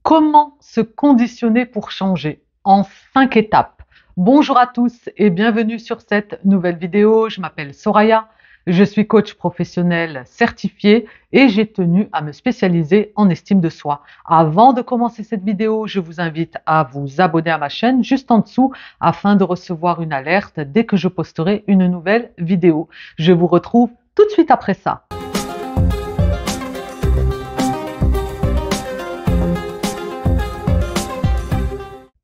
Comment se conditionner pour changer? En 5 étapes. Bonjour à tous et bienvenue sur cette nouvelle vidéo. Je m'appelle Soraya, je suis coach professionnel certifié et j'ai tenu à me spécialiser en estime de soi. Avant de commencer cette vidéo, je vous invite à vous abonner à ma chaîne juste en dessous afin de recevoir une alerte dès que je posterai une nouvelle vidéo. Je vous retrouve tout de suite après ça.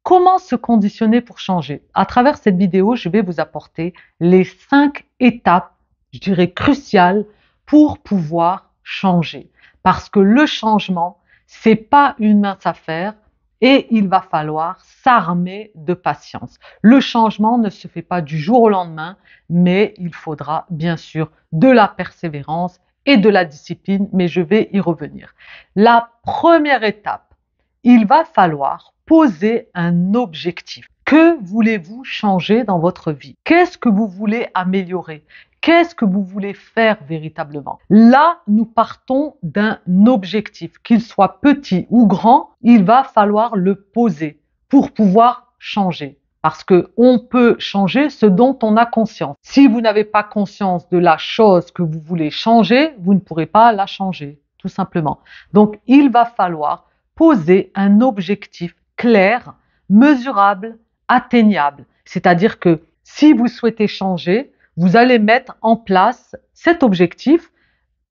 Comment se conditionner pour changer? À travers cette vidéo, je vais vous apporter les 5 étapes, je dirais cruciales, pour pouvoir changer. Parce que le changement, c'est pas une mince affaire et il va falloir s'armer de patience. Le changement ne se fait pas du jour au lendemain, mais il faudra bien sûr de la persévérance et de la discipline, mais je vais y revenir. La première étape, il va falloir poser un objectif. Que voulez-vous changer dans votre vie? Qu'est-ce que vous voulez améliorer? Qu'est-ce que vous voulez faire véritablement? Là, nous partons d'un objectif. Qu'il soit petit ou grand, il va falloir le poser pour pouvoir changer. Parce qu'on peut changer ce dont on a conscience. Si vous n'avez pas conscience de la chose que vous voulez changer, vous ne pourrez pas la changer, tout simplement. Donc, il va falloir poser un objectif clair, mesurable, atteignable. C'est-à-dire que si vous souhaitez changer, vous allez mettre en place cet objectif,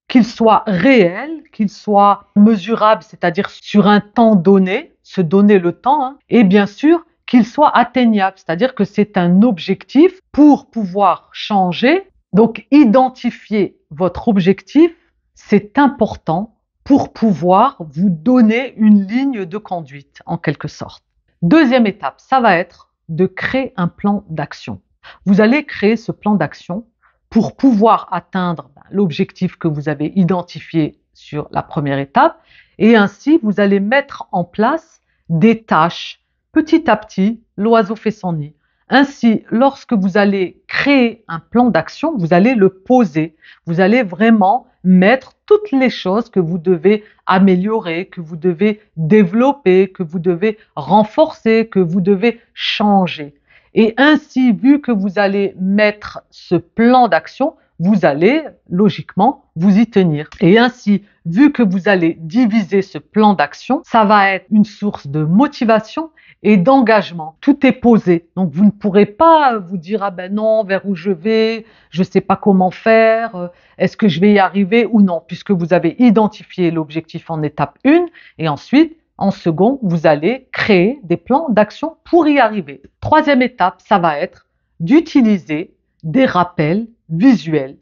qu'il soit réel, qu'il soit mesurable, c'est-à-dire sur un temps donné, se donner le temps, et bien sûr qu'il soit atteignable, c'est-à-dire que c'est un objectif pour pouvoir changer. Donc identifier votre objectif, c'est important pour pouvoir vous donner une ligne de conduite, en quelque sorte. Deuxième étape, ça va être de créer un plan d'action. Vous allez créer ce plan d'action pour pouvoir atteindre l'objectif que vous avez identifié sur la première étape, et ainsi vous allez mettre en place des tâches. Petit à petit, l'oiseau fait son nid. Ainsi, lorsque vous allez créer un plan d'action, vous allez le poser. Vous allez vraiment mettre toutes les choses que vous devez améliorer, que vous devez développer, que vous devez renforcer, que vous devez changer. Et ainsi, vu que vous allez mettre ce plan d'action, vous allez logiquement vous y tenir. Et ainsi, vu que vous allez diviser ce plan d'action, ça va être une source de motivation et d'engagement. Tout est posé. Donc vous ne pourrez pas vous dire ah ben non, vers où je vais, je sais pas comment faire, est-ce que je vais y arriver ou non, puisque vous avez identifié l'objectif en étape 1 et ensuite en second, vous allez créer des plans d'action pour y arriver. Troisième étape, ça va être d'utiliser des rappels visuels.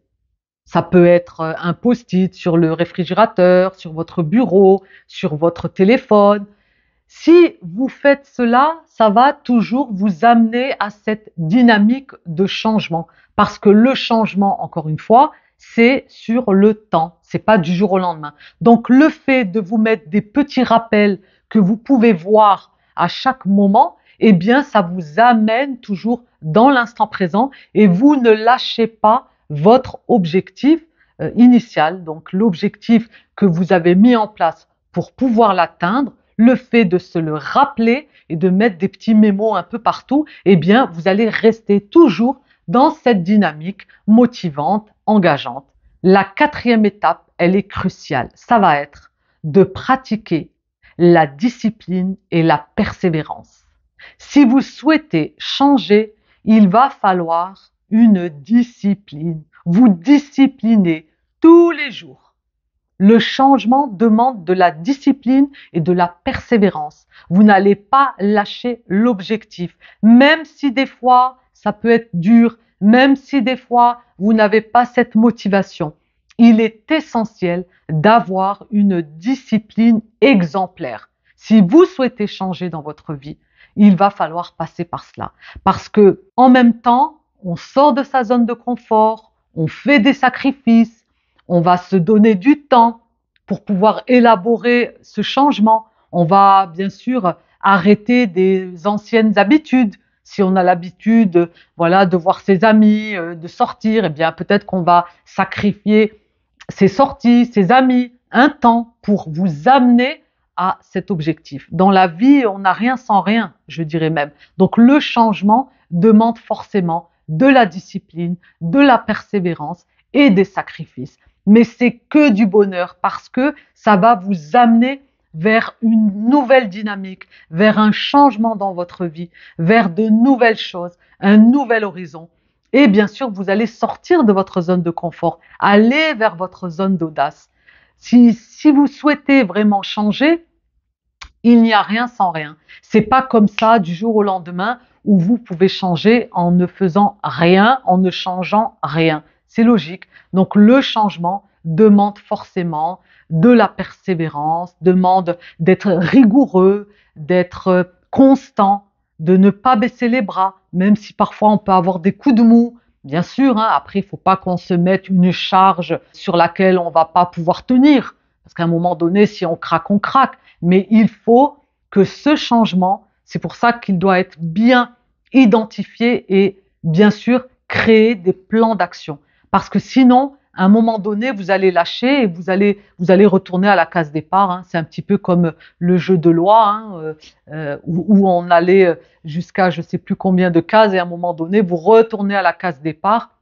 Ça peut être un post-it sur le réfrigérateur, sur votre bureau, sur votre téléphone. Si vous faites cela, ça va toujours vous amener à cette dynamique de changement. Parce que le changement, encore une fois, c'est sur le temps, c'est pas du jour au lendemain. Donc le fait de vous mettre des petits rappels que vous pouvez voir à chaque moment, eh bien ça vous amène toujours dans l'instant présent et vous ne lâchez pas votre objectif initial, donc l'objectif que vous avez mis en place pour pouvoir l'atteindre. Le fait de se le rappeler et de mettre des petits mémos un peu partout, eh bien vous allez rester toujours dans cette dynamique motivante, engageante. La quatrième étape, elle est cruciale. Ça va être de pratiquer la discipline et la persévérance. Si vous souhaitez changer, il va falloir une discipline. Vous disciplinez tous les jours. Le changement demande de la discipline et de la persévérance. Vous n'allez pas lâcher l'objectif, même si des fois ça peut être dur, même si des fois vous n'avez pas cette motivation. Il est essentiel d'avoir une discipline exemplaire. Si vous souhaitez changer dans votre vie, il va falloir passer par cela. Parce que en même temps, on sort de sa zone de confort, on fait des sacrifices, on va se donner du temps pour pouvoir élaborer ce changement. On va bien sûr arrêter des anciennes habitudes. Si on a l'habitude, voilà, de voir ses amis, de sortir, eh bien peut-être qu'on va sacrifier ses sorties, ses amis, un temps pour vous amener à cet objectif. Dans la vie, on n'a rien sans rien, je dirais même. Donc le changement demande forcément de la discipline, de la persévérance et des sacrifices. Mais c'est que du bonheur parce que ça va vous amener vers une nouvelle dynamique, vers un changement dans votre vie, vers de nouvelles choses, un nouvel horizon. Et bien sûr, vous allez sortir de votre zone de confort, aller vers votre zone d'audace. Si vous souhaitez vraiment changer, il n'y a rien sans rien. C'est pas comme ça du jour au lendemain où vous pouvez changer en ne faisant rien, en ne changeant rien. C'est logique. Donc le changement demande forcément de la persévérance, demande d'être rigoureux, d'être constant, de ne pas baisser les bras, même si parfois on peut avoir des coups de mou. Bien sûr, hein, après il ne faut pas qu'on se mette une charge sur laquelle on ne va pas pouvoir tenir. Parce qu'à un moment donné, si on craque, on craque. Mais il faut que ce changement, c'est pour ça qu'il doit être bien identifié et bien sûr créer des plans d'action. Parce que sinon, à un moment donné, vous allez lâcher et vous allez retourner à la case départ. Hein. C'est un petit peu comme le jeu de loi hein, où on allait jusqu'à je ne sais plus combien de cases et à un moment donné, vous retournez à la case départ.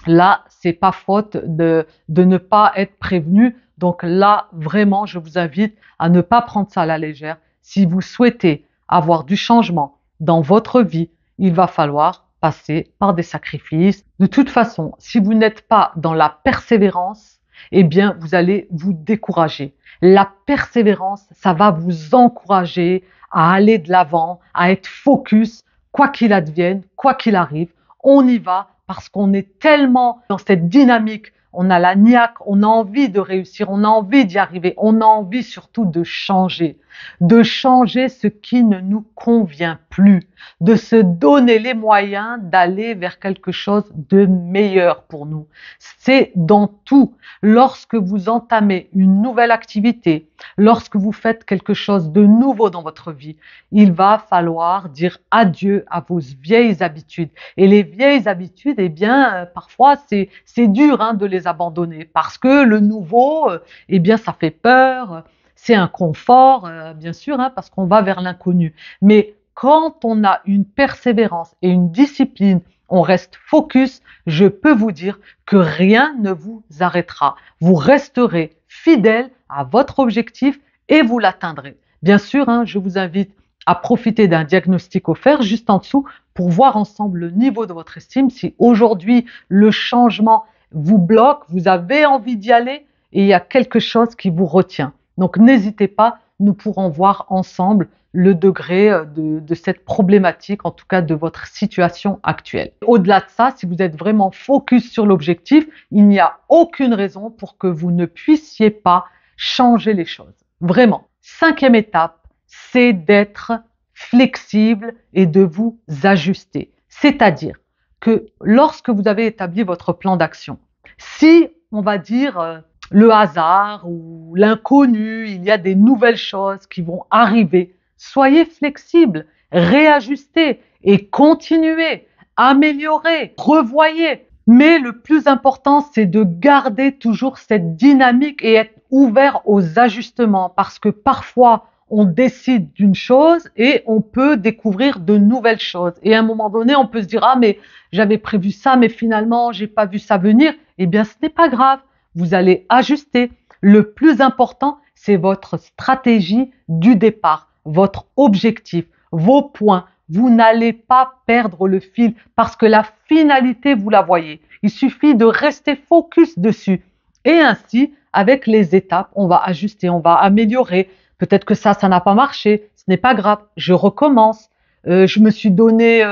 Là, c'est pas faute de ne pas être prévenu. Donc là, vraiment, je vous invite à ne pas prendre ça à la légère. Si vous souhaitez avoir du changement dans votre vie, il va falloir passer par des sacrifices. De toute façon, si vous n'êtes pas dans la persévérance, eh bien, vous allez vous décourager. La persévérance, ça va vous encourager à aller de l'avant, à être focus, quoi qu'il advienne, quoi qu'il arrive. On y va parce qu'on est tellement dans cette dynamique, on a la niaque, on a envie de réussir, on a envie d'y arriver, on a envie surtout de changer ce qui ne nous convient plus, de se donner les moyens d'aller vers quelque chose de meilleur pour nous. C'est dans tout. Lorsque vous entamez une nouvelle activité, lorsque vous faites quelque chose de nouveau dans votre vie, il va falloir dire adieu à vos vieilles habitudes. Et les vieilles habitudes, eh bien, parfois, c'est dur hein, de les abandonner parce que le nouveau, eh bien, ça fait peur, c'est un confort, bien sûr, hein, parce qu'on va vers l'inconnu. Mais quand on a une persévérance et une discipline, on reste focus, je peux vous dire que rien ne vous arrêtera. Vous resterez fidèle à votre objectif et vous l'atteindrez. Bien sûr, hein, je vous invite à profiter d'un diagnostic offert juste en dessous pour voir ensemble le niveau de votre estime. Si aujourd'hui le changement vous bloque, vous avez envie d'y aller et il y a quelque chose qui vous retient. Donc n'hésitez pas, nous pourrons voir ensemble le degré de cette problématique, en tout cas de votre situation actuelle. Au-delà de ça, si vous êtes vraiment focus sur l'objectif, il n'y a aucune raison pour que vous ne puissiez pas changer les choses. Vraiment. 5e étape, c'est d'être flexible et de vous ajuster. C'est-à-dire que lorsque vous avez établi votre plan d'action, si on va dire le hasard ou l'inconnu, il y a des nouvelles choses qui vont arriver, soyez flexible, réajustez et continuez, améliorez, revoyez. Mais le plus important, c'est de garder toujours cette dynamique et être ouvert aux ajustements parce que parfois, on décide d'une chose et on peut découvrir de nouvelles choses. Et à un moment donné, on peut se dire, ah, mais j'avais prévu ça, mais finalement, j'ai pas vu ça venir. Eh bien, ce n'est pas grave. Vous allez ajuster. Le plus important, c'est votre stratégie du départ, votre objectif, vos points. Vous n'allez pas perdre le fil parce que la finalité, vous la voyez. Il suffit de rester focus dessus. Et ainsi, avec les étapes, on va ajuster, on va améliorer. Peut-être que ça n'a pas marché. Ce n'est pas grave. Je recommence. Je me suis donné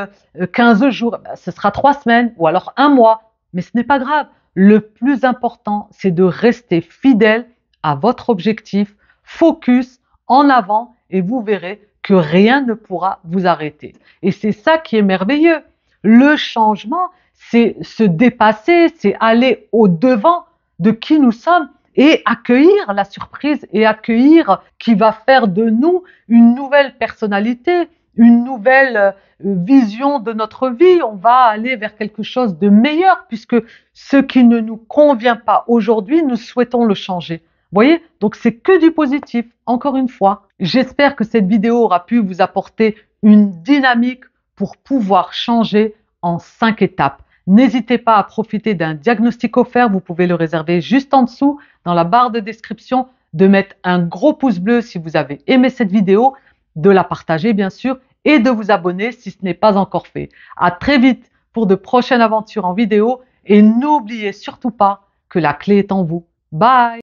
15 jours. Ce sera 3 semaines ou alors 1 mois. Mais ce n'est pas grave. Le plus important, c'est de rester fidèle à votre objectif, focus, en avant, et vous verrez que rien ne pourra vous arrêter. Et c'est ça qui est merveilleux. Le changement, c'est se dépasser, c'est aller au-devant de qui nous sommes et accueillir la surprise et accueillir qui va faire de nous une nouvelle personnalité, une nouvelle vision de notre vie. On va aller vers quelque chose de meilleur puisque ce qui ne nous convient pas aujourd'hui, nous souhaitons le changer. voyez? Donc c'est que du positif, encore une fois. J'espère que cette vidéo aura pu vous apporter une dynamique pour pouvoir changer en 5 étapes. N'hésitez pas à profiter d'un diagnostic offert, vous pouvez le réserver juste en dessous dans la barre de description, de mettre un gros pouce bleu si vous avez aimé cette vidéo, de la partager bien sûr et de vous abonner si ce n'est pas encore fait. À très vite pour de prochaines aventures en vidéo et n'oubliez surtout pas que la clé est en vous. Bye!